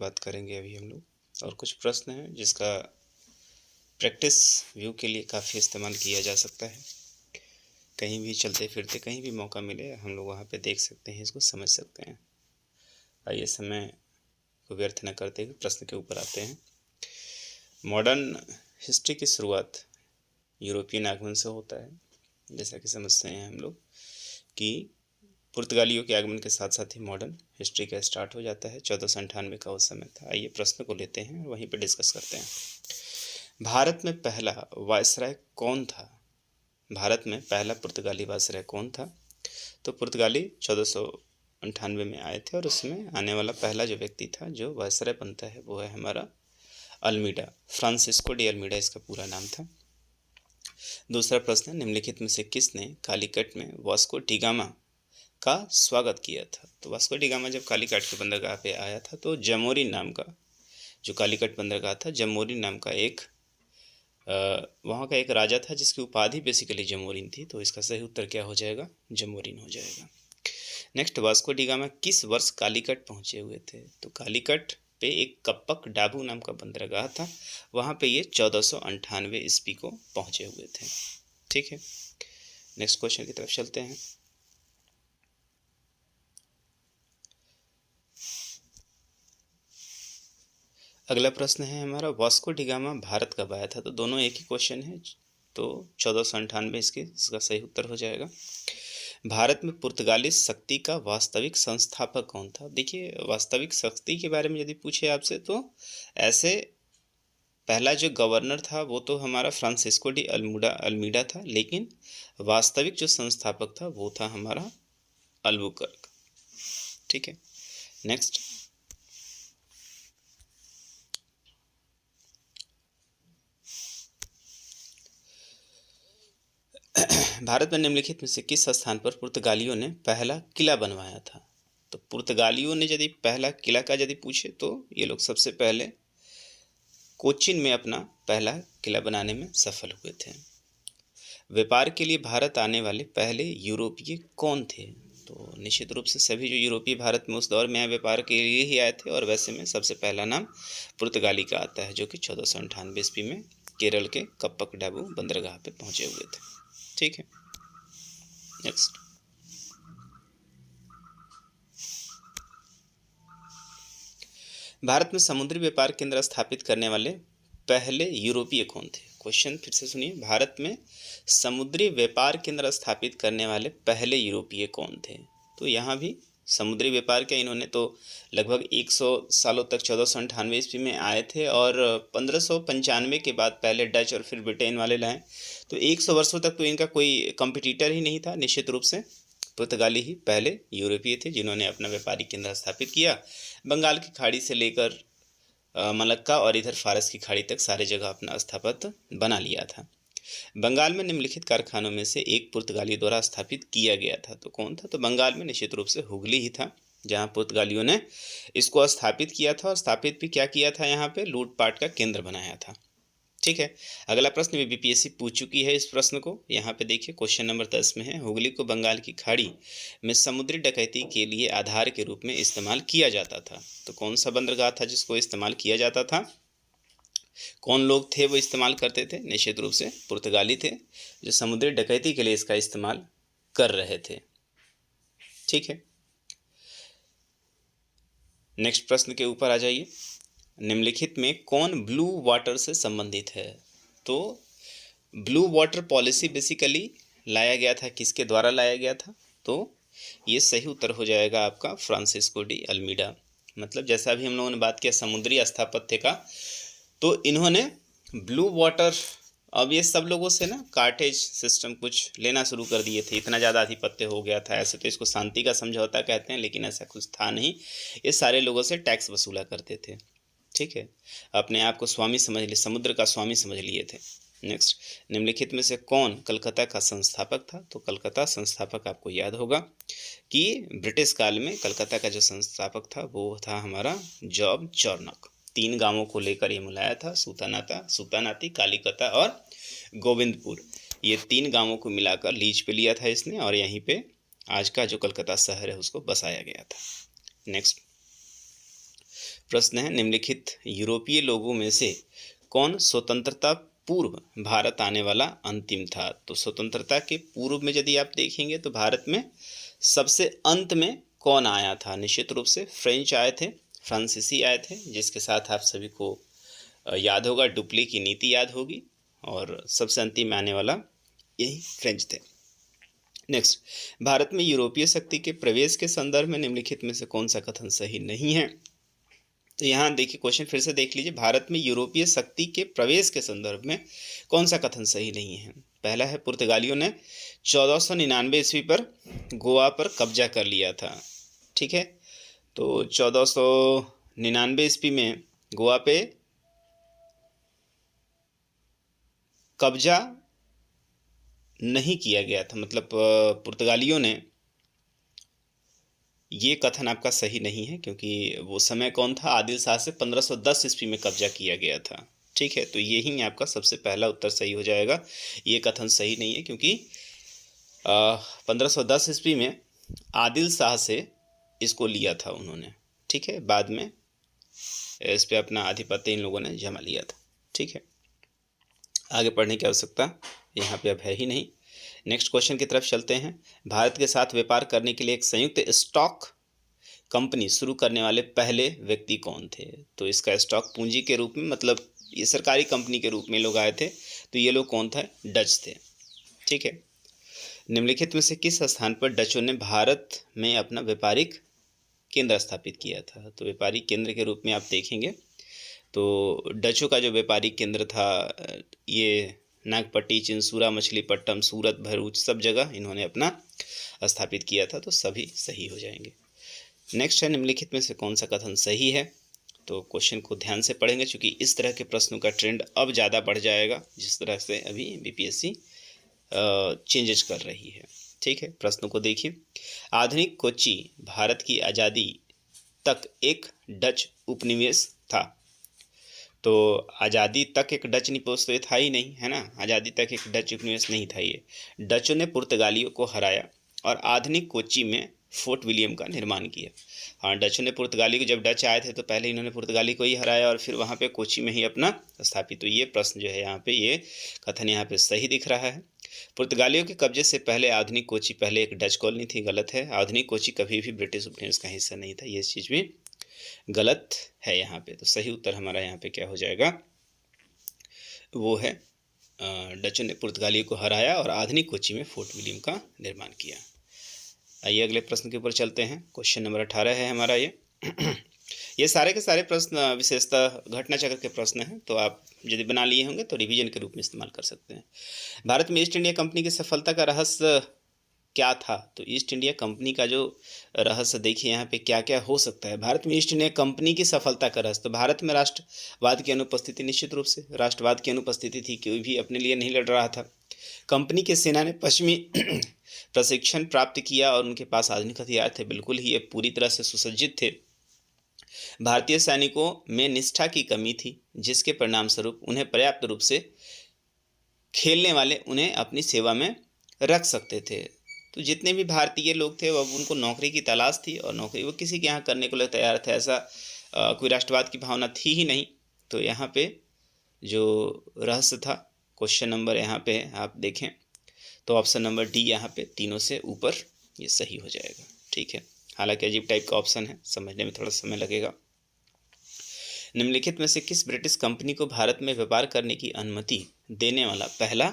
बात करेंगे अभी हम लोग। और कुछ प्रश्न हैं जिसका प्रैक्टिस व्यू के लिए काफ़ी इस्तेमाल किया जा सकता है। कहीं भी चलते फिरते कहीं भी मौका मिले हम लोग वहाँ पे देख सकते हैं, इसको समझ सकते हैं। आइए समय को व्यर्थ न करते हुए प्रश्न के ऊपर आते हैं। मॉडर्न हिस्ट्री की शुरुआत यूरोपियन आगमन से होता है। जैसा कि समझते हैं हम लोग कि पुर्तगालियों के आगमन के साथ साथ ही मॉडर्न हिस्ट्री का स्टार्ट हो जाता है। 1498 का उस समय था। आइए प्रश्न को लेते हैं और वहीं पर डिस्कस करते हैं। भारत में पहला वायसराय कौन था? भारत में पहला पुर्तगाली वायसराय कौन था? तो पुर्तगाली 1498 में आए थे और उसमें आने वाला पहला जो व्यक्ति था जो वायसराय बनता है वो है हमारा अल्मीडा, फ्रांसिस्को डी अल्मीडा इसका पूरा नाम था। दूसरा प्रश्न, निम्नलिखित में से किसने कालीकट में वास्को डी गामा का स्वागत किया था? तो वास्को डी गामा जब कालीकट के बंदरगाह पे आया था तो जमोरिन नाम का जो कालीकट बंदरगाह था, जमोरिन नाम का एक वहाँ का एक राजा था जिसकी उपाधि बेसिकली जमोरिन थी। तो इसका सही उत्तर क्या हो जाएगा? जमोरिन हो जाएगा। नेक्स्ट, वास्को डी गामा किस वर्ष कालीकट पहुंचे हुए थे? तो कालीकट पे एक कप्पक डाबू नाम का बंदरगाह था, वहाँ पे ये 1498 ईस्वी को पहुंचे हुए थे। ठीक है, नेक्स्ट क्वेश्चन की तरफ चलते हैं। अगला प्रश्न है हमारा, वास्को डी गामा भारत कब आया था? तो दोनों एक ही क्वेश्चन है, तो 1498 इसका सही उत्तर हो जाएगा। भारत में पुर्तगाली शक्ति का वास्तविक संस्थापक कौन था? देखिए, वास्तविक शक्ति के बारे में यदि पूछे आपसे तो ऐसे पहला जो गवर्नर था वो तो हमारा फ्रांसिस्को डी अल्मीडा था, लेकिन वास्तविक जो संस्थापक था वो था हमारा अल्बुकर्क। ठीक है, नेक्स्ट, भारत में निम्नलिखित में से किस स्थान पर पुर्तगालियों ने पहला किला बनवाया था? तो पुर्तगालियों ने यदि पहला किला का यदि पूछे तो ये लोग सबसे पहले कोचिन में अपना पहला किला बनाने में सफल हुए थे। व्यापार के लिए भारत आने वाले पहले यूरोपीय कौन थे? तो निश्चित रूप से सभी जो यूरोपीय भारत में उस दौर में आए व्यापार के लिए ही आए थे, और वैसे में सबसे पहला नाम पुर्तगाली का आता है जो कि 1498 ईस्वी में केरल के कप्पक डाबू बंदरगाह पे पहुंचे हुए थे। ठीक है, नेक्स्ट, भारत में समुद्री व्यापार केंद्र स्थापित करने वाले पहले यूरोपीय कौन थे? क्वेश्चन फिर से सुनिए, भारत में समुद्री व्यापार केंद्र स्थापित करने वाले पहले यूरोपीय कौन थे? तो यहाँ भी समुद्री व्यापार क्या, इन्होंने तो लगभग 100 सालों तक 1498 ईस्वी में आए थे और 1595 के बाद पहले डच और फिर ब्रिटेन वाले लाए। तो 100 वर्षों तक तो इनका कोई कंपटीटर ही नहीं था। निश्चित रूप से पुर्तगाली ही पहले यूरोपीय थे जिन्होंने अपना व्यापारिक केंद्र स्थापित किया। बंगाल की खाड़ी से लेकर मलक्का और इधर फारस की खाड़ी तक सारे जगह अपना स्थापत्य बना लिया था। बंगाल में निम्नलिखित कारखानों में से एक पुर्तगाली द्वारा स्थापित किया गया था, तो कौन था? तो बंगाल में निश्चित रूप से हुगली ही था जहां पुर्तगालियों ने इसको स्थापित किया था, और स्थापित भी क्या किया था, यहाँ पे लूटपाट का केंद्र बनाया था। ठीक है, अगला प्रश्न भी बीपीएससी पूछ चुकी है इस प्रश्न को। यहाँ पे देखिए क्वेश्चन नंबर 10 में है, हुगली को बंगाल की खाड़ी में समुद्री डकैती के लिए आधार के रूप में इस्तेमाल किया जाता था। तो कौन सा बंदरगाह था जिसको इस्तेमाल किया जाता था? कौन लोग थे वो इस्तेमाल करते थे? निश्चित रूप से पुर्तगाली थे जो समुद्री डकैती के लिए इसका इस्तेमाल कर रहे थे। ठीक है, नेक्स्ट प्रश्न के ऊपर आ जाइए। निम्नलिखित में कौन ब्लू वाटर से संबंधित है? तो ब्लू वाटर पॉलिसी बेसिकली लाया गया था, किसके द्वारा लाया गया था? तो ये सही उत्तर हो जाएगा आपका फ्रांसिस्को डी अल्मीडा। मतलब जैसा भी हम लोगों ने बात किया समुद्री स्थापत्य का, तो इन्होंने ब्लू वाटर, अब ये सब लोगों से ना कार्टेज सिस्टम कुछ लेना शुरू कर दिए थे, इतना ज़्यादा आधिपत्य हो गया था। ऐसे तो इसको शांति का समझौता कहते हैं, लेकिन ऐसा कुछ था नहीं। ये सारे लोगों से टैक्स वसूला करते थे। ठीक है, अपने आप को स्वामी समझ लिए, समुद्र का स्वामी समझ लिए थे। नेक्स्ट, निम्नलिखित में से कौन कलकत्ता का संस्थापक था? तो कलकत्ता संस्थापक आपको याद होगा कि ब्रिटिश काल में कलकत्ता का जो संस्थापक था वो था हमारा जॉब चॉर्नक। 3 गांवों को लेकर ये मिलाया था, सूतानाती, कालीकता और गोविंदपुर। ये 3 गांवों को मिलाकर लीज पे लिया था इसने, और यहीं पे आज का जो कलकत्ता शहर है उसको बसाया गया था। नेक्स्ट, प्रश्न है, निम्नलिखित यूरोपीय लोगों में से कौन स्वतंत्रता पूर्व भारत आने वाला अंतिम था? तो स्वतंत्रता के पूर्व में यदि आप देखेंगे तो भारत में सबसे अंत में कौन आया था? निश्चित रूप से फ्रेंच आए थे, फ्रांसीसी आए थे, जिसके साथ आप सभी को याद होगा डुप्ले की नीति याद होगी, और सबसे अंतिम में आने वाला यही फ्रेंच थे। नेक्स्ट, भारत में यूरोपीय शक्ति के प्रवेश के संदर्भ में निम्नलिखित में से कौन सा कथन सही नहीं है? तो यहाँ देखिए, क्वेश्चन फिर से देख लीजिए, भारत में यूरोपीय शक्ति के प्रवेश के संदर्भ में कौन सा कथन सही नहीं है? पहला है, पुर्तगालियों ने 1499 ईस्वी पर गोवा पर कब्जा कर लिया था। ठीक है, तो 1499 ईस्वी में गोवा पे कब्जा नहीं किया गया था, मतलब पुर्तगालियों ने, ये कथन आपका सही नहीं है, क्योंकि वो समय कौन था? आदिल शाह से 1510 ईस्वी में कब्जा किया गया था। ठीक है, तो यही आपका सबसे पहला उत्तर सही हो जाएगा। ये कथन सही नहीं है, क्योंकि 1510 ईस्वी में आदिल शाह से इसको लिया था उन्होंने। ठीक है, बाद में इस पे अपना आधिपत्य इन लोगों ने जमा लिया था। ठीक है, आगे पढ़ने की आवश्यकता यहाँ पे अब है ही नहीं। नेक्स्ट क्वेश्चन की तरफ चलते हैं। भारत के साथ व्यापार करने के लिए एक संयुक्त स्टॉक कंपनी शुरू करने वाले पहले व्यक्ति कौन थे? तो इसका स्टॉक पूंजी के रूप में, मतलब ये सरकारी कंपनी के रूप में लोग आए थे। तो ये लोग कौन था? डच थे। ठीक है, निम्नलिखित में से किस स्थान पर डचों ने भारत में अपना व्यापारिक केंद्र स्थापित किया था? तो व्यापारिक केंद्र के रूप में आप देखेंगे तो डचों का जो व्यापारिक केंद्र था, ये नागपट्टी, चिंसूरा, मछलीपट्टम, सूरत, भरूच, सब जगह इन्होंने अपना स्थापित किया था। तो सभी सही हो जाएंगे। नेक्स्ट है, निम्नलिखित में से कौन सा कथन सही है? तो क्वेश्चन को ध्यान से पढ़ेंगे, क्योंकि इस तरह के प्रश्नों का ट्रेंड अब ज़्यादा बढ़ जाएगा, जिस तरह से अभी बीपीएससी चेंजेस कर रही है। ठीक है, प्रश्नों को देखिए। आधुनिक कोच्चि भारत की आज़ादी तक एक डच उपनिवेश था। तो आज़ादी तक एक डच निवेश तो ये था ही नहीं, है ना। आज़ादी तक एक डच उपनिवेश नहीं था ये। डचों ने पुर्तगालियों को हराया और आधुनिक कोच्चि में फोर्ट विलियम का निर्माण किया। हाँ, डचों ने पुर्तगाली को, जब डच आए थे तो पहले इन्होंने पुर्तगाली को ही हराया और फिर वहाँ पे कोच्चि में ही अपना स्थापित। तो ये प्रश्न जो है यहाँ पे, ये कथन यहाँ पे सही दिख रहा है। पुर्तगालियों के कब्जे से पहले आधुनिक कोच्चि पहले एक डच कॉलोनी थी, गलत है। आधुनिक कोच्चि कभी भी ब्रिटिश उपनिवेश का हिस्सा नहीं था, ये चीज़ भी गलत है यहाँ पे। तो सही उत्तर हमारा यहाँ पे क्या हो जाएगा? वो है डचों ने पुर्तगालियों को हराया और आधुनिक कोच्चि में फोर्ट विलियम का निर्माण किया। आइए अगले प्रश्न के ऊपर चलते हैं। क्वेश्चन नंबर 18 है हमारा ये। ये सारे के सारे प्रश्न विशेषतः घटना चक्र के प्रश्न हैं, तो आप यदि बना लिए होंगे तो रिवीजन के रूप में इस्तेमाल कर सकते हैं। भारत में ईस्ट इंडिया कंपनी की सफलता का रहस्य क्या था? तो ईस्ट इंडिया कंपनी का जो रहस्य देखिए यहाँ पे क्या क्या हो सकता है। भारत में ईस्ट इंडिया कंपनी की सफलता का रहस्य, तो भारत में राष्ट्रवाद की अनुपस्थिति, निश्चित रूप से राष्ट्रवाद की अनुपस्थिति थी, कोई भी अपने लिए नहीं लड़ रहा था। कंपनी की सेना ने पश्चिमी प्रशिक्षण प्राप्त किया और उनके पास आधुनिक हथियार थे, बिल्कुल ही ये पूरी तरह से सुसज्जित थे। भारतीय सैनिकों में निष्ठा की कमी थी, जिसके परिणाम स्वरूप उन्हें पर्याप्त रूप से खेलने वाले उन्हें अपनी सेवा में रख सकते थे। तो जितने भी भारतीय लोग थे अब उनको नौकरी की तलाश थी और नौकरी वो किसी के यहाँ करने को लिए तैयार थे, ऐसा कोई राष्ट्रवाद की भावना थी ही नहीं। तो यहाँ पे जो रहस्य था, क्वेश्चन नंबर यहाँ पे आप देखें तो ऑप्शन नंबर डी यहाँ पे तीनों से ऊपर ये सही हो जाएगा। ठीक है, हालांकि अजीब टाइप का ऑप्शन है, समझने में थोड़ा समय लगेगा। निम्नलिखित में से किस ब्रिटिश कंपनी को भारत में व्यापार करने की अनुमति देने वाला पहला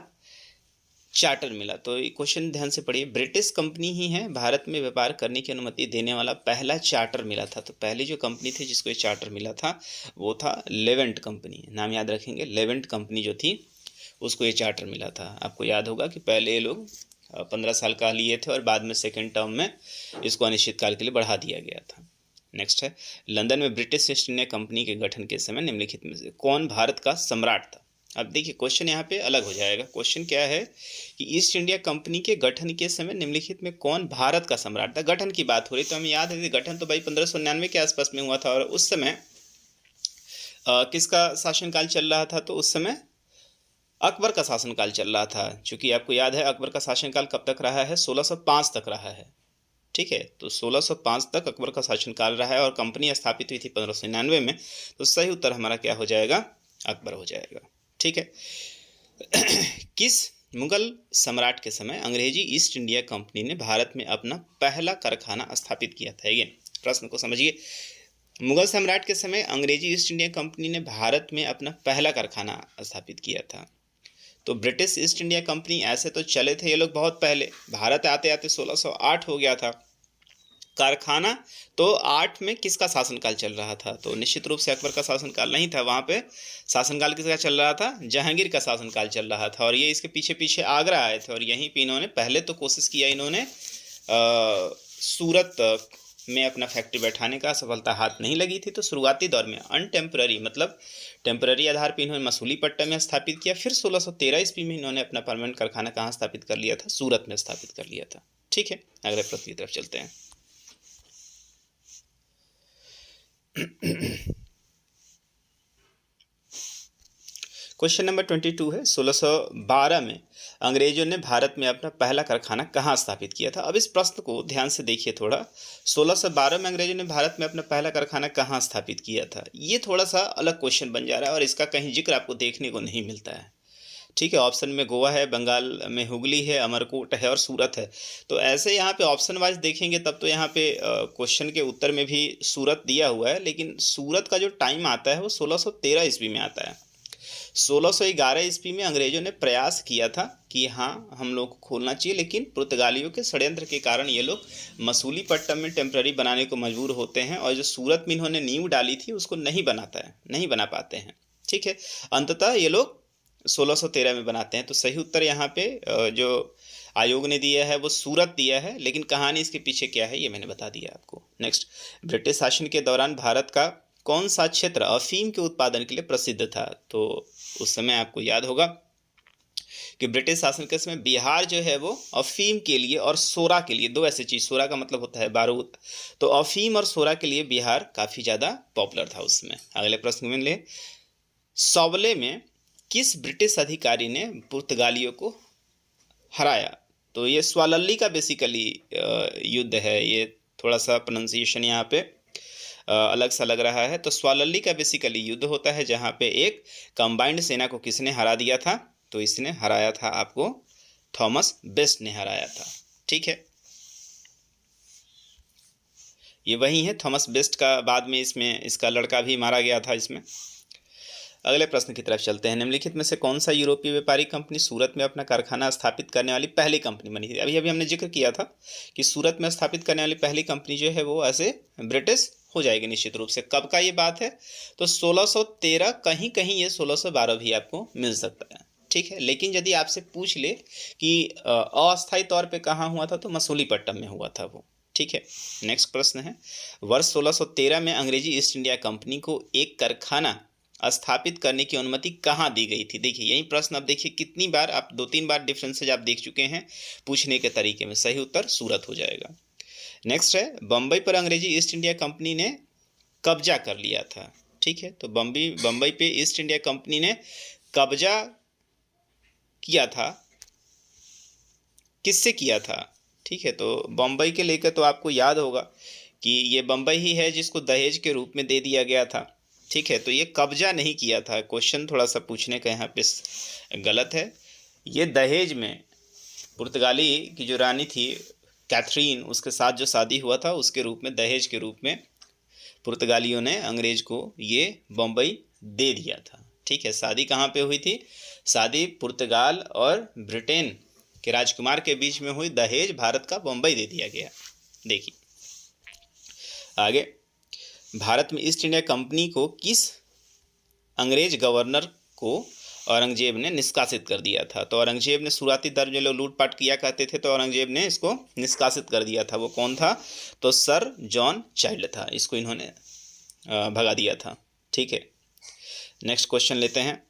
चार्टर मिला? तो ये क्वेश्चन ध्यान से पढ़िए। ब्रिटिश कंपनी ही है भारत में व्यापार करने की अनुमति देने वाला पहला चार्टर मिला था। तो पहली जो कंपनी थी जिसको ये चार्टर मिला था वो था लेवेंट कंपनी। नाम याद रखेंगे, लेवेंट कंपनी जो थी उसको ये चार्टर मिला था। आपको याद होगा कि पहले ये लोग 15 साल का लिए थे और बाद में सेकेंड टर्म में इसको अनिश्चित काल के लिए बढ़ा दिया गया था। नेक्स्ट है, लंदन में ब्रिटिश ईस्ट इंडिया कंपनी के गठन के समय निम्नलिखित में से कौन भारत का सम्राट था? अब देखिए क्वेश्चन यहाँ पे अलग हो जाएगा। क्वेश्चन क्या है कि ईस्ट इंडिया कंपनी के गठन के समय निम्नलिखित में कौन भारत का सम्राट था? गठन की बात हो रही, तो हमें याद है कि गठन तो भाई 1599 के आसपास में हुआ था और उस समय किसका शासनकाल चल रहा था? तो उस समय अकबर का शासनकाल चल रहा था। चूंकि आपको याद है अकबर का शासनकाल कब तक रहा है? 1605 तक रहा है। ठीक है, तो 1605 तक अकबर का शासनकाल रहा है और कंपनी स्थापित हुई थी 1599 में। तो सही उत्तर हमारा क्या हो जाएगा? अकबर हो जाएगा। ठीक है। किस मुगल सम्राट के समय अंग्रेजी ईस्ट इंडिया कंपनी ने भारत में अपना पहला कारखाना स्थापित किया था? ये प्रश्न को समझिए। मुगल सम्राट के समय अंग्रेजी ईस्ट इंडिया कंपनी ने भारत में अपना पहला कारखाना स्थापित किया था। तो ब्रिटिश ईस्ट इंडिया कंपनी ऐसे तो चले थे ये लोग बहुत पहले, भारत आते आते 1608 हो गया था। कारखाना तो 8 में किसका शासनकाल चल रहा था? तो निश्चित रूप से अकबर का शासनकाल नहीं था, वहाँ पे शासनकाल किसका चल रहा था? जहांगीर का शासनकाल चल रहा था। और ये इसके पीछे पीछे आगरा आए थे और यहीं पे इन्होंने पहले तो कोशिश किया, इन्होंने सूरत में अपना फैक्ट्री बैठाने का, सफलता हाथ नहीं लगी थी। तो शुरुआती दौर में अनटेम्पररी मतलब टेम्पररी आधार पर इन्होंने मसूलीपट्टनम में स्थापित किया। फिर 1613 ईस्वी में इन्होंने अपना परमानेंट कारखाना कहाँ स्थापित कर लिया था? सूरत में स्थापित कर लिया था। ठीक है, अगले प्रश्न की तरफ चलते हैं। क्वेश्चन नंबर 22 है, 1612 में अंग्रेजों ने भारत में अपना पहला कारखाना कहाँ स्थापित किया था? अब इस प्रश्न को ध्यान से देखिए थोड़ा। 1612 में अंग्रेजों ने भारत में अपना पहला कारखाना कहाँ स्थापित किया था? ये थोड़ा सा अलग क्वेश्चन बन जा रहा है और इसका कहीं जिक्र आपको देखने को नहीं मिलता है। ठीक है, ऑप्शन में गोवा है, बंगाल में हुगली है, अमरकोट है और सूरत है। तो ऐसे यहाँ पे ऑप्शन वाइज देखेंगे तब तो यहाँ पे क्वेश्चन के उत्तर में भी सूरत दिया हुआ है, लेकिन सूरत का जो टाइम आता है वो 1613 ईस्वी में आता है। 1611 ईस्वी में अंग्रेजों ने प्रयास किया था कि हाँ हम लोग को खोलना चाहिए, लेकिन पुर्तगालियों के षड्यंत्र के कारण ये लोग मसूलीपट्टनम में टेम्पररी बनाने को मजबूर होते हैं और जो सूरत में इन्होंने नींव डाली थी उसको नहीं बना पाते हैं। ठीक है, अंततः ये लोग 1613 में बनाते हैं। तो सही उत्तर यहाँ पे जो आयोग ने दिया है वो सूरत दिया है, लेकिन कहानी इसके पीछे क्या है ये मैंने बता दिया आपको। नेक्स्ट, ब्रिटिश शासन के दौरान भारत का कौन सा क्षेत्र अफीम के उत्पादन के लिए प्रसिद्ध था? तो उस समय आपको याद होगा कि ब्रिटिश शासन के समय बिहार जो है वो अफीम के लिए और सोरा के लिए, दो ऐसी चीज, सोरा का मतलब होता है बारूद, तो अफीम और सोरा के लिए बिहार काफी ज्यादा पॉपुलर था उसमें। अगले प्रश्न में ले, सौबले में किस ब्रिटिश अधिकारी ने पुर्तगालियों को हराया? तो ये स्वालल्ली का बेसिकली युद्ध है। ये थोड़ा सा प्रोनाउंसिएशन यहाँ पे अलग सा लग रहा है। तो स्वालल्ली का बेसिकली युद्ध होता है जहाँ पे एक कंबाइंड सेना को किसने हरा दिया था? तो इसने हराया था आपको थॉमस बेस्ट ने हराया था। ठीक है, ये वही है थॉमस बेस्ट का, बाद में इसमें इसका लड़का भी मारा गया था इसमें। अगले प्रश्न की तरफ चलते हैं। निम्नलिखित में से कौन सा यूरोपीय व्यापारी कंपनी सूरत में अपना कारखाना स्थापित करने वाली पहली कंपनी बनी थी? अभी हमने जिक्र किया था कि सूरत में स्थापित करने वाली पहली कंपनी जो है वो ऐसे ब्रिटिश हो जाएगी निश्चित रूप से। कब का ये बात है? तो 1613, कहीं कहीं ये 1612 भी आपको मिल सकता है। ठीक है, लेकिन यदि आपसे पूछ ले कि अस्थायी तौर पे कहाँ हुआ था, तो मसूलीपट्टनम में हुआ था वो। ठीक है, नेक्स्ट प्रश्न है, वर्ष 1613 में अंग्रेजी ईस्ट इंडिया कंपनी को एक कारखाना स्थापित करने की अनुमति कहाँ दी गई थी? देखिए यही प्रश्न, अब देखिए कितनी बार आप 2-3 बार डिफरेंसेज आप देख चुके हैं पूछने के तरीके में। सही उत्तर सूरत हो जाएगा। नेक्स्ट है, बम्बई पर अंग्रेजी ईस्ट इंडिया कंपनी ने कब्जा कर लिया था। ठीक है, तो बम्बई पे ईस्ट इंडिया कंपनी ने कब्जा किया था, किससे किया था? ठीक है, तो बम्बई के लेकर तो आपको याद होगा कि ये बम्बई ही है जिसको दहेज के रूप में दे दिया गया था। ठीक है, तो ये कब्जा नहीं किया था। क्वेश्चन थोड़ा सा पूछने का यहाँ पे गलत है। ये दहेज में पुर्तगाली की जो रानी थी कैथरीन, उसके साथ जो शादी हुआ था उसके रूप में, दहेज के रूप में पुर्तगालियों ने अंग्रेज को ये बम्बई दे दिया था। ठीक है, शादी कहाँ पे हुई थी? शादी पुर्तगाल और ब्रिटेन के राजकुमार के बीच में हुई, दहेज भारत का बम्बई दे दिया गया। देखिए आगे, भारत में ईस्ट इंडिया कंपनी को किस अंग्रेज गवर्नर को औरंगजेब ने निष्कासित कर दिया था? तो औरंगजेब ने शुरुआती दौर जो लोग लूटपाट किया करते थे, तो औरंगजेब ने इसको निष्कासित कर दिया था। वो कौन था? तो सर जॉन चाइल्ड था, इसको इन्होंने भगा दिया था। ठीक है, नेक्स्ट क्वेश्चन लेते हैं।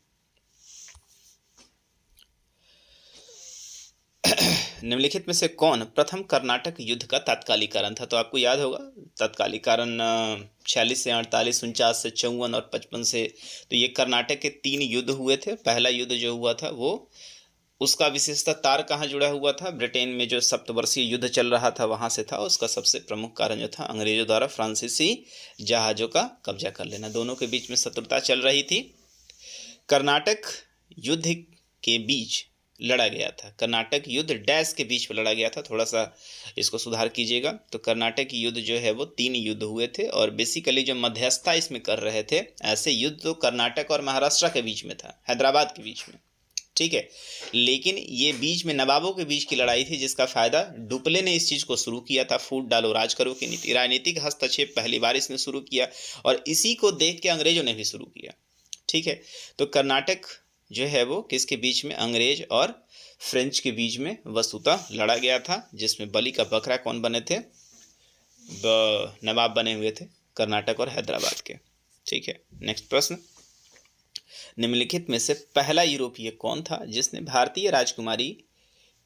निम्नलिखित में से कौन प्रथम कर्नाटक युद्ध का तात्कालिक कारण था? तो आपको याद होगा तात्कालिक कारण 46 से 48, 49 से 54 और 55 से। तो ये कर्नाटक के 3 युद्ध हुए थे। पहला युद्ध जो हुआ था वो उसका विशेषता तार कहाँ जुड़ा हुआ था, ब्रिटेन में जो सप्तवर्षीय युद्ध चल रहा था वहां से था। उसका सबसे प्रमुख कारण जो था अंग्रेजों द्वारा फ्रांसीसी जहाजों का कब्जा कर लेना। दोनों के बीच में शत्रुता चल रही थी। कर्नाटक युद्ध के बीच लड़ा गया था। कर्नाटक युद्ध डैश के बीच में लड़ा गया था, थोड़ा सा इसको सुधार कीजिएगा। तो कर्नाटक युद्ध जो है वो 3 युद्ध हुए थे और बेसिकली जो मध्यस्थता इसमें कर रहे थे, ऐसे युद्ध तो कर्नाटक और महाराष्ट्र के बीच में था, हैदराबाद के बीच में, ठीक है। लेकिन ये बीच में नवाबों के बीच की लड़ाई थी, जिसका फायदा डुप्ले ने इस चीज को शुरू किया था। फूट डालो राज करो की नीति, राजनीतिक हस्तक्षेप पहली बार इसने शुरू किया और इसी को देख के अंग्रेजों ने भी शुरू किया, ठीक है। तो कर्नाटक जो है वो किसके बीच में, अंग्रेज और फ्रेंच के बीच में वस्तुतः लड़ा गया था, जिसमें बलि का बकरा कौन बने थे, नवाब बने हुए थे कर्नाटक और हैदराबाद के, ठीक है। नेक्स्ट प्रश्न, निम्नलिखित में से पहला यूरोपीय कौन था जिसने भारतीय राजकुमारी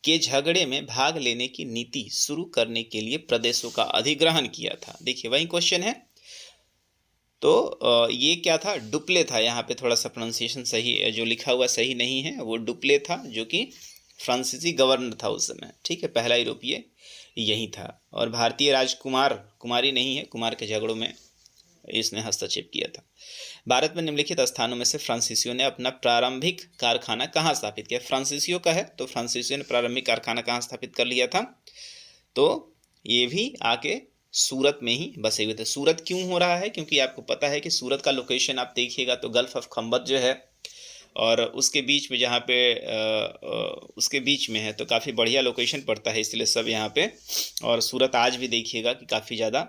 के झगड़े में भाग लेने की नीति शुरू करने के लिए प्रदेशों का अधिग्रहण किया था। देखिए वही क्वेश्चन है। तो ये क्या था, डुप्ले था। यहाँ पे थोड़ा सा प्रोनाउंसिएशन सही जो लिखा हुआ सही नहीं है, वो डुप्ले था जो कि फ्रांसीसी गवर्नर था उस समय, ठीक है। पहला यूरोपीय यही था और भारतीय राजकुमार कुमारी नहीं है, कुमार के झगड़ों में इसने हस्तक्षेप किया था। भारत में निम्नलिखित स्थानों में से फ्रांसीसियों ने अपना प्रारंभिक कारखाना कहाँ स्थापित किया। फ्रांसीसियों का है तो फ्रांसीसियों ने प्रारंभिक कारखाना कहाँ स्थापित कर लिया था, तो ये भी आके सूरत में ही बसे हुए थे। सूरत क्यों हो रहा है, क्योंकि आपको पता है कि सूरत का लोकेशन आप देखिएगा तो गल्फ ऑफ खंबत जो है और उसके बीच में जहाँ पे उसके बीच में है, तो काफ़ी बढ़िया लोकेशन पड़ता है, इसलिए सब यहाँ पे। और सूरत आज भी देखिएगा कि काफ़ी ज़्यादा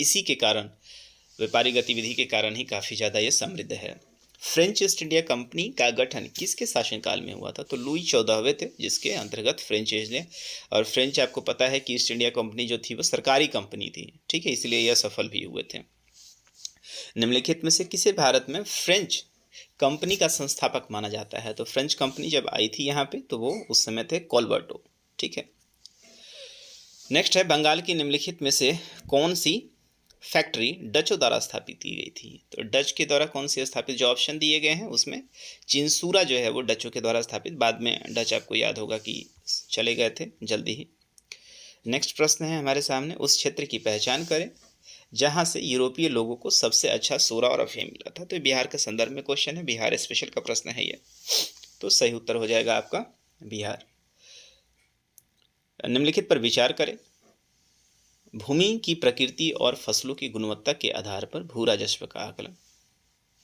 इसी के कारण, व्यापारिक गतिविधि के कारण ही काफ़ी ज़्यादा ये समृद्ध है। फ्रेंच ईस्ट इंडिया कंपनी का गठन किसके शासनकाल में हुआ था, तो लुई 14वें थे जिसके अंतर्गत फ्रेंच ईस्ट इंडिया, और फ्रेंच आपको पता है कि ईस्ट इंडिया कंपनी जो थी वो सरकारी कंपनी थी, ठीक है, इसलिए यह सफल भी हुए थे। निम्नलिखित में से किसे भारत में फ्रेंच कंपनी का संस्थापक माना जाता है, तो फ्रेंच कंपनी जब आई थी यहाँ पे तो वो उस समय थे कोलबर्टो, ठीक है। नेक्स्ट है, बंगाल की निम्नलिखित में से कौन सी फैक्ट्री डचों द्वारा स्थापित की गई थी, तो डच के द्वारा कौन सी स्थापित, जो ऑप्शन दिए गए हैं उसमें चिंसूरा जो है वो डचों के द्वारा स्थापित, बाद में डच आपको याद होगा कि चले गए थे जल्दी ही। नेक्स्ट प्रश्न है हमारे सामने, उस क्षेत्र की पहचान करें जहां से यूरोपीय लोगों को सबसे अच्छा सोरा और अफीम मिला था। तो बिहार के संदर्भ में क्वेश्चन है, बिहार स्पेशल का प्रश्न है ये, तो सही उत्तर हो जाएगा आपका बिहार। निम्नलिखित पर विचार करें, भूमि की प्रकृति और फसलों की गुणवत्ता के आधार पर भू राजस्व का आकलन,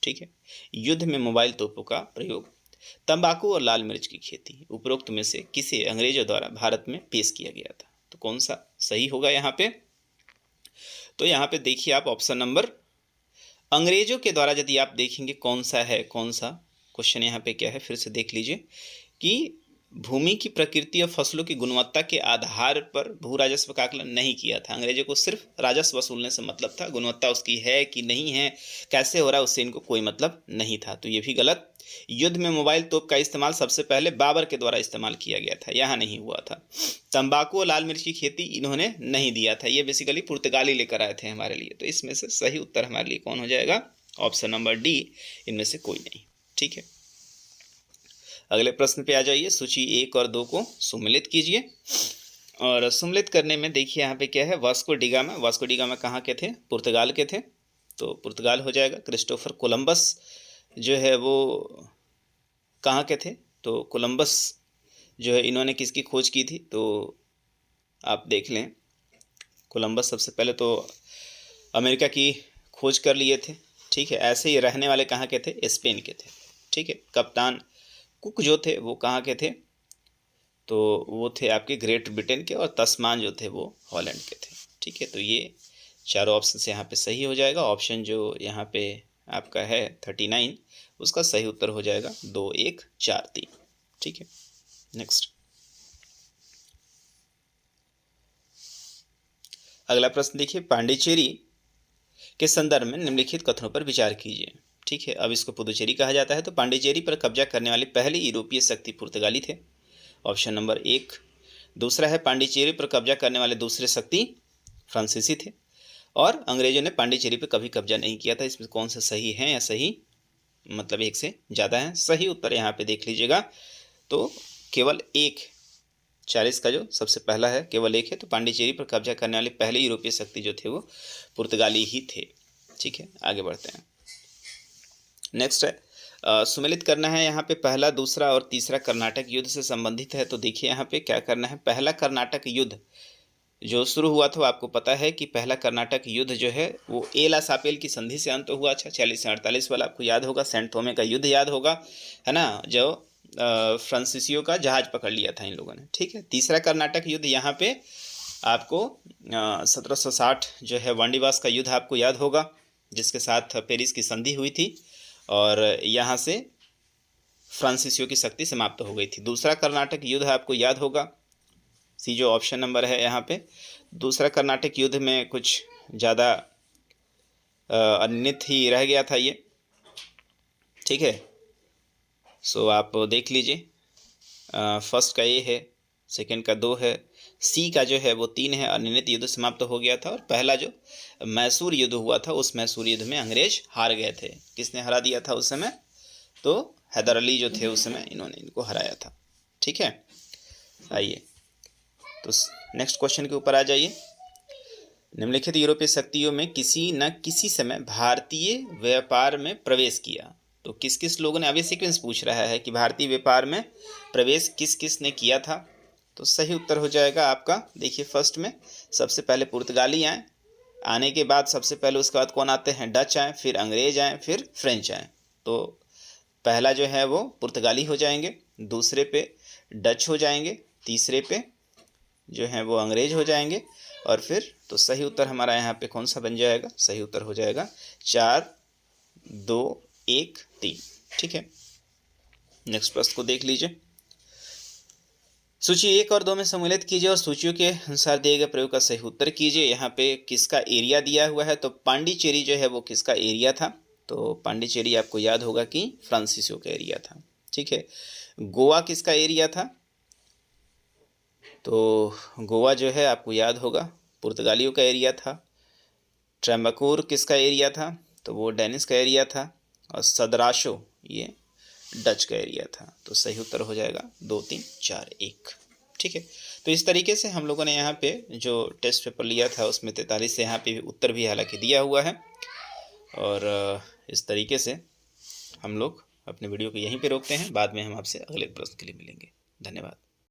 ठीक है। युद्ध में मोबाइल तोपों का प्रयोग, तंबाकू और लाल मिर्च की खेती, उपरोक्त में से किसे अंग्रेजों द्वारा भारत में पेश किया गया था, तो कौन सा सही होगा यहाँ पे, तो यहाँ पे देखिए आप ऑप्शन नंबर, अंग्रेजों के द्वारा यदि आप देखेंगे कौन सा है, कौन सा क्वेश्चन यहाँ पे क्या है, फिर से देख लीजिए कि भूमि की प्रकृति और फसलों की गुणवत्ता के आधार पर भू राजस्व का आकलन नहीं किया था। अंग्रेजों को सिर्फ राजस्व वसूलने से मतलब था, गुणवत्ता उसकी है कि नहीं है, कैसे हो रहा है, उससे इनको कोई मतलब नहीं था, तो ये भी गलत। युद्ध में मोबाइल तोप का इस्तेमाल सबसे पहले बाबर के द्वारा इस्तेमाल किया गया था, यहाँ नहीं हुआ था। तंबाकू और लाल मिर्च की खेती इन्होंने नहीं दिया था, ये बेसिकली पुर्तगाली लेकर आए थे हमारे लिए, तो इसमें से सही उत्तर हमारे लिए कौन हो जाएगा, ऑप्शन नंबर डी, इनमें से कोई नहीं, ठीक है। अगले प्रश्न पे आ जाइए, सूची 1 और 2 को सुमेलित कीजिए, और सुमेलित करने में देखिए यहाँ पे क्या है, वास्को डिगामा, वास्को डिगामा कहाँ के थे, पुर्तगाल के थे, तो पुर्तगाल हो जाएगा। क्रिस्टोफर कोलंबस जो है वो कहाँ के थे, तो कोलंबस जो है इन्होंने किसकी खोज की थी, तो आप देख लें, कोलंबस सबसे पहले तो अमेरिका की खोज कर लिए थे, ठीक है। ऐसे ही रहने वाले कहाँ के थे, स्पेन के थे, ठीक है। कप्तान कुक जो थे वो कहाँ के थे, तो वो थे आपके ग्रेट ब्रिटेन के, और तस्मान जो थे वो हॉलैंड के थे, ठीक है। तो ये चारों ऑप्शन से यहाँ पे सही हो जाएगा। ऑप्शन जो यहाँ पे आपका है 39, उसका सही उत्तर हो जाएगा 2, 1, 4, 3, ठीक है। नेक्स्ट, अगला प्रश्न देखिए, पांडिचेरी के संदर्भ में निम्नलिखित कथनों पर विचार कीजिए, ठीक है। अब इसको पुदुचेरी कहा जाता है। तो पांडिचेरी पर कब्जा करने वाली पहली यूरोपीय शक्ति पुर्तगाली थे, ऑप्शन नंबर 1। दूसरा है, पांडिचेरी पर कब्जा करने वाले दूसरे शक्ति फ्रांसीसी थे, और अंग्रेजों ने पांडिचेरी पर कभी कब्जा नहीं किया था। इसमें कौन सा सही है, या सही मतलब एक से ज़्यादा है, सही उत्तर यहाँ पे देख लीजिएगा, तो केवल एक 40 का जो सबसे पहला है केवल एक है, तो पांडिचेरी पर कब्जा करने वाले पहले यूरोपीय शक्ति जो थे वो पुर्तगाली ही थे। ठीक है, आगे बढ़ते हैं। नेक्स्ट है सुमेलित करना है। यहाँ पे पहला, दूसरा और तीसरा कर्नाटक युद्ध से संबंधित है। तो देखिए यहाँ पे क्या करना है। पहला कर्नाटक युद्ध जो शुरू हुआ था, आपको पता है कि पहला कर्नाटक युद्ध जो है वो एला सापेल की संधि से अंत हुआ। अच्छा, 40 से 48 वाला आपको याद होगा, सेंट थोमे का युद्ध याद होगा, है ना, जो फ्रांसीसियों का जहाज पकड़ लिया था इन लोगों ने। ठीक है, तीसरा कर्नाटक युद्ध यहाँ पे आपको 1760 जो है वांडीवास का युद्ध आपको याद होगा, जिसके साथ पेरिस की संधि हुई थी और यहाँ से फ्रांसीसियों की शक्ति समाप्त हो गई थी। दूसरा कर्नाटक युद्ध आपको याद होगा, सी जो ऑप्शन नंबर है यहाँ पे। दूसरा कर्नाटक युद्ध में कुछ ज़्यादा अनिर्णित ही रह गया था ये। ठीक है, सो आप देख लीजिए, फर्स्ट का ए है, सेकंड का 2 है, सी का जो है वो 3 है, अनिर्णित युद्ध समाप्त हो गया था। और पहला जो मैसूर युद्ध हुआ था, उस मैसूर युद्ध में अंग्रेज हार गए थे। किसने हरा दिया था उस समय? तो हैदर अली जो थे उस समय, इन्होंने इनको हराया था। ठीक है, आइए तो नेक्स्ट क्वेश्चन के ऊपर आ जाइए। निम्नलिखित यूरोपीय शक्तियों में किसी न किसी समय भारतीय व्यापार में प्रवेश किया। तो किस किस लोगों ने, अभी सीक्वेंस पूछ रहा है कि भारतीय व्यापार में प्रवेश किस किस ने किया था। तो सही उत्तर हो जाएगा आपका, देखिए फर्स्ट में सबसे पहले पुर्तगाली आए, आने के बाद सबसे पहले उसके बाद कौन आते हैं? डच आए, फिर अंग्रेज आए, फिर फ्रेंच आए। तो पहला जो है वो पुर्तगाली हो जाएंगे, दूसरे पे डच हो जाएंगे, तीसरे पे जो है वो अंग्रेज हो जाएंगे, और फिर तो सही उत्तर हमारा यहाँ पे कौन सा बन जाएगा? सही उत्तर हो जाएगा 4, 2, 1, 3। ठीक है, नेक्स्ट प्रश्न को देख लीजिए। सूची 1 और 2 में सम्मिलित कीजिए और सूचियों के अनुसार दिए गए प्रयोग का सही उत्तर कीजिए। यहाँ पे किसका एरिया दिया हुआ है? तो पांडिचेरी जो है वो किसका एरिया था? तो पांडिचेरी आपको याद होगा कि फ्रांसीसियों का एरिया था। ठीक है, गोवा किसका एरिया था? तो गोवा जो है आपको याद होगा पुर्तगालियों का एरिया था। ट्रेम्बकूर किसका एरिया था? तो वो डेनिस का एरिया था। और सदराशो ये डच का एरिया था। तो सही उत्तर हो जाएगा 2, 3, 4, 1। ठीक है, तो इस तरीके से हम लोगों ने यहाँ पे जो टेस्ट पेपर लिया था उसमें 43 से यहाँ पे उत्तर भी हालांकि दिया हुआ है। और इस तरीके से हम लोग अपने वीडियो को यहीं पे रोकते हैं, बाद में हम आपसे अगले प्रश्न के लिए मिलेंगे। धन्यवाद।